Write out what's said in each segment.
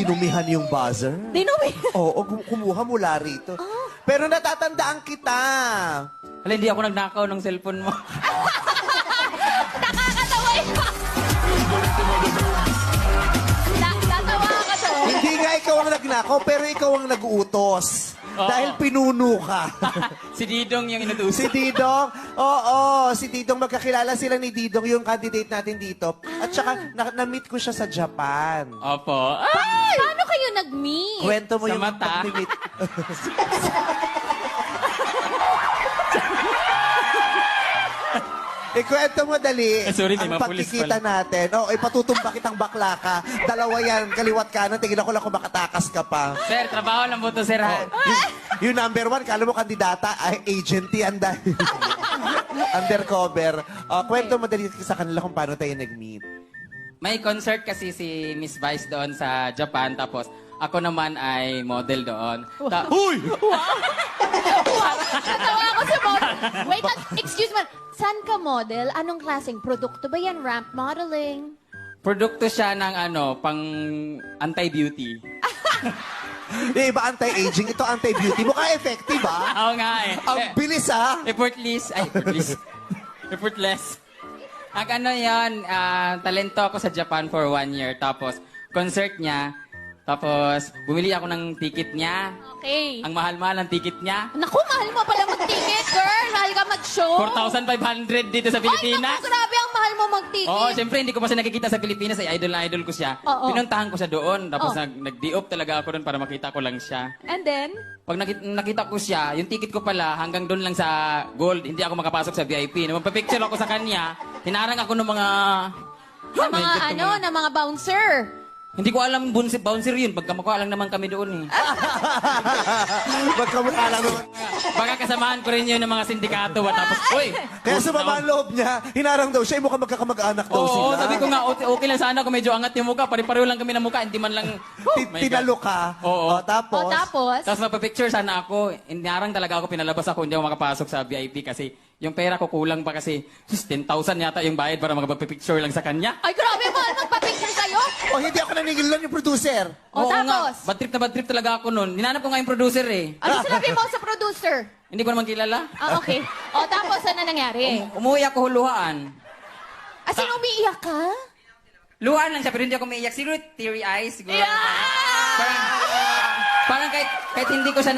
dinumihan yung buzzer. Dinumi. Oo, kumuha mula rito. Pero natatandaan kita. Hala, hindi ako nagnakaw ng cellphone mo. Nakakatawa yun. Natawa ka to. Hindi nga ikaw ang nagnakaw, pero ikaw ang nag-uutos. Oo. Dahil pinuno ka. Si Didong yung inutusan. Si Didong, oo, si Didong, magkakilala sila ni Didong, yung candidate natin dito. At saka, na-meet ko siya sa Japan. Opo. Paano kayo nag-meet? Kwento mo Sa yung mata. pag-meet. Ikwento mo dali Sorry, may ang mga pulis pagkikita pala. natin. Oh, ipatutumba kitang bakla ka. Dalawa yan, kaliwat kanan. Tingnan ko lang kung makatakas ka pa. Sir, trabaho lang po to, sir. Ha? Yung number one, kala mo kandidata, ay agent yan dahil. Undercover. Kwento mo dali sa kanila kung paano tayo nag-meet. May concert kasi si Miss Vice doon sa Japan. Tapos, ako naman ay model doon. Huy! Natawa ako sa model. Wait, excuse me. Saan ka model? Anong klaseng produkto ba yan? Ramp modeling? Produkto siya ng pang anti-beauty. Yung iba anti-aging, ito anti-beauty. Mukhang effective, ah. Oo nga eh. Ang bilis, ah. Effortless. Ay, effortless. Effortless. Ang yan, talento ako sa Japan for 1 year. Tapos, concert niya. Tapos, bumili ako ng ticket niya. Okay. Ang mahal-mahal ng ticket niya. Naku, mahal mo pala mag-ticket, girl. Mahal ka mag-show. 4,500 dito sa Ay, Pilipinas. naku, grabe ang mahal mo mag-ticket. Oo, siyempre, hindi ko pa siya nakikita sa Pilipinas. Ay, idol na idol ko siya. Oo. Pinuntahan ko siya doon. Tapos, Oh. nag-di-op talaga ako doon para makita ko lang siya. And then? Pag nakita ko siya, yung ticket ko pala, hanggang doon lang sa gold. Hindi ako makapasok sa VIP. Nung magpa-picture ako sa kanya, hinarang ako ng mga... Sa Oh my mga God, na mga bouncer. Hindi ko alam, bouncer yun. Pagkamukha lang naman kami doon eh. Magkamukha lang naman. Baka kasamaan ko rin yun ng mga sindikato. Tapos, uy! Kaya sa baba ang loob niya, hinarang daw siya, mukhang magkakamag-anak daw Oo, sila. sabi ko nga, okay lang sana kung medyo angat yung mukha. Pare-pareho lang kami ng mukha. Hindi man lang... Oh my God. Tinalo ka. Oo. Tapos? O tapos? Tapos magpa-picture sana ako. Hinarang talaga ako, pinalabas ako. Hindi ako makapasok sa VIP kasi yung pera ko kulang pa kasi 10,000 yata yung bayad para magpa-picture lang sa kanya. Ay, grabe mo. Magpa-picture sa'yo? O hindi ako naningil yung producer. O Oo nga, tapos? bad trip talaga ako nun. Ninanap ko nga yung producer eh. Ano sinabi mo sa producer? Hindi ko naman kilala. Ah, okay. O tapos, ano nangyari? Umuwi ako huluhaan. As in, umiiyak ka? Luhaan lang siya pero hindi ako umiiyak. Siguro teary eyes. Siguro. Parang kahit hindi ko siya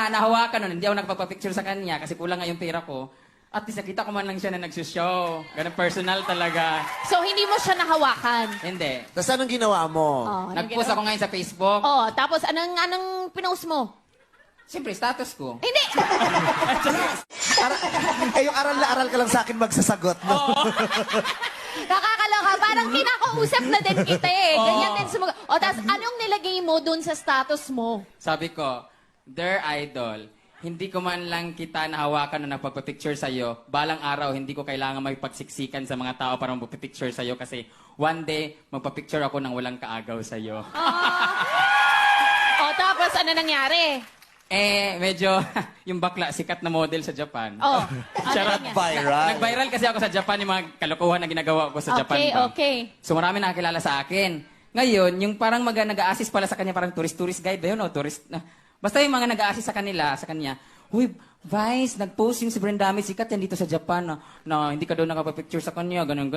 nahawakan nun, hindi ako nagpapapicture sa kanya kasi kulang nga yung pera ko. At least nakita ko man lang siya na nagsushow. Ganun personal talaga. So, hindi mo siya nahawakan? Hindi. Tapos anong ginawa mo? Oh, Nag-post ako ngayon sa Facebook. Oh, tapos anong pinost mo? Siyempre, status ko. Hindi! Yung aral na aral ka lang sa akin magsasagot, no? Nakakaloka. Parang kinakausap na din kita eh. Ganyan din sumagot. O, tapos anong nilagay mo dun sa status mo? Sabi ko, Dear Idol, hindi ko man lang kita nahawakan na nagpapapicture sa'yo. Balang araw, hindi ko kailangan magpagsiksikan sa mga tao para magpapicture sa'yo kasi one day, magpapicture ako ng walang kaagaw sa'yo. O, tapos ano nangyari? Medyo, yung bakla, sikat na model sa Japan. Oh, ano Charot nangyari? viral. Nag-viral kasi ako sa Japan, yung mga kalokohan na ginagawa ko sa Japan. Okay, ba. okay. So marami nakakilala sa akin. Ngayon, yung parang nag-a-assist pala sa kanya, parang tourist guide ba yun o tourist? Basta yung mga nag-a-assist sa kanya, Uy, Vice, nag-post yung si Brendami sikat yan dito sa Japan na hindi ka daw nakapapicture sa kanya, ganyan.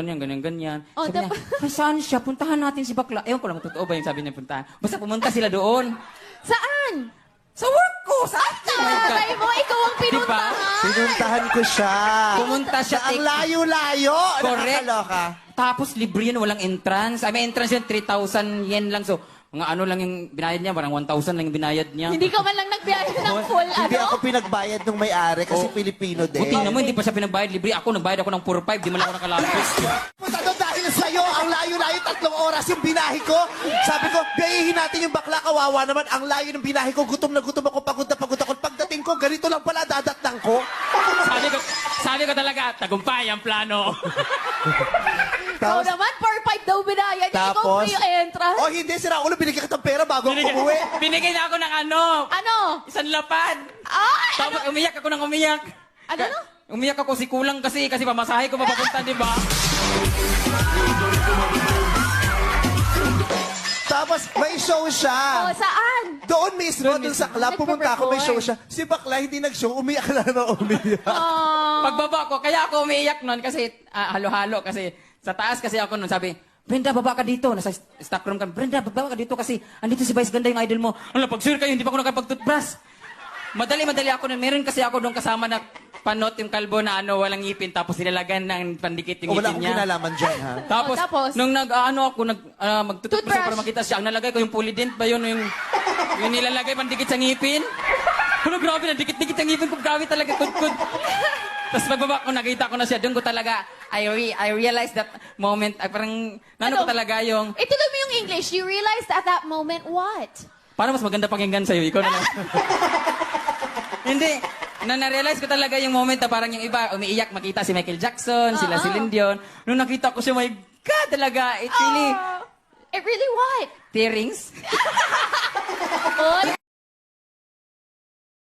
Oh, Sabi niya, "Ay, saan siya? Puntahan natin si Bakla." Ewan ko lang, totoo ba yung sabi niya puntahan? Basta pumunta sila doon. Saan? Sa work ko! Saan? Tatay mo, ikaw ang pinuntahan. Pinuntahan ko siya. Pumunta siya. Ang layo-layo. Correct. Nakakaloka. Tapos libre yun, walang entrance. May entrance yun, 3,000 yen lang. So, mga ano lang yung binayad niya, parang 1,000 lang yung binayad niya. Hindi ka man lang nagbiyahe ng full, Hindi ano? ako pinagbayad ng may-ari kasi Pilipino din. Buti naman, hindi pa siya pinagbayad libre. Ako, nagbayad ako ng 4,500, di man lang ako nakalapos. Punta doon dahil sa'yo, ang layo-layo, 3 oras yung binahe ko. Sabi ko, gayihin natin yung bakla, kawawa naman. Ang layo ng binahe ko, gutom na gutom ako, pagod na pagod ako. Pagdating ko, ganito lang pala, dadatnang ko. Sabi ko talaga, tagumpay ang plano. Ikaw Tapos, naman, 4-5 daw binayad niya. Ikaw tapos, free entry. oh hindi, sira ulo, binigyan kitang pera bago ako umuwi. Binigay na ako ng ano, Ano? isang lapad. Ay! Tapos umiyak ako ng umiyak. Ano? Umiyak ako si kulang kasi pamasahe ko papapunta, di ba? Tapos Tapos may show siya. Oh, saan? Doon mismo, doon sa club, pumunta ako, may show siya. Si bakla, hindi nag-show, umiyak lang na umiyak. Oh. Pagbaba ko, kaya ako umiiyak nun kasi halo-halo kasi sa taas kasi ako nun sabi, Brenda, baba ka dito. Nasa stock room kami. Brenda, baba ka dito kasi andito si Vice Ganda yung idol mo. Ano, pag-sure kayo, hindi pa ako nakapag-toothbrush. Madali ako nun. Meron kasi ako doon kasama na panot yung kalbo na walang ngipin tapos nilalagan ng pandikit yung Wala ngipin akong niya. kinalaman dyan, ha? Tapos, tapos? nung magtututbrush Toothbrush. ako para makita siya, ang nalagay ko yung Polident ba yun, yung nilalagay pandikit sa ngipin? Ano, grabe na, dikit-dikit ang ngipin ko, grabe talaga, kud-kud. Tapos pagbaba ko, nakita ko na siya, doon ko talaga, I realized that moment, parang, ko talaga yung, Ituloy mo yung English. You realized at that moment what? parang mas maganda pakinggan sa'yo, ikaw na lang. Hindi. Na-realize ko talaga yung moment na parang yung iba umiiyak, makita si Michael Jackson, sila Celine Dion. Nung nakita ko siya, my God, talaga, it really, Oh, it really what? tearings. Oy,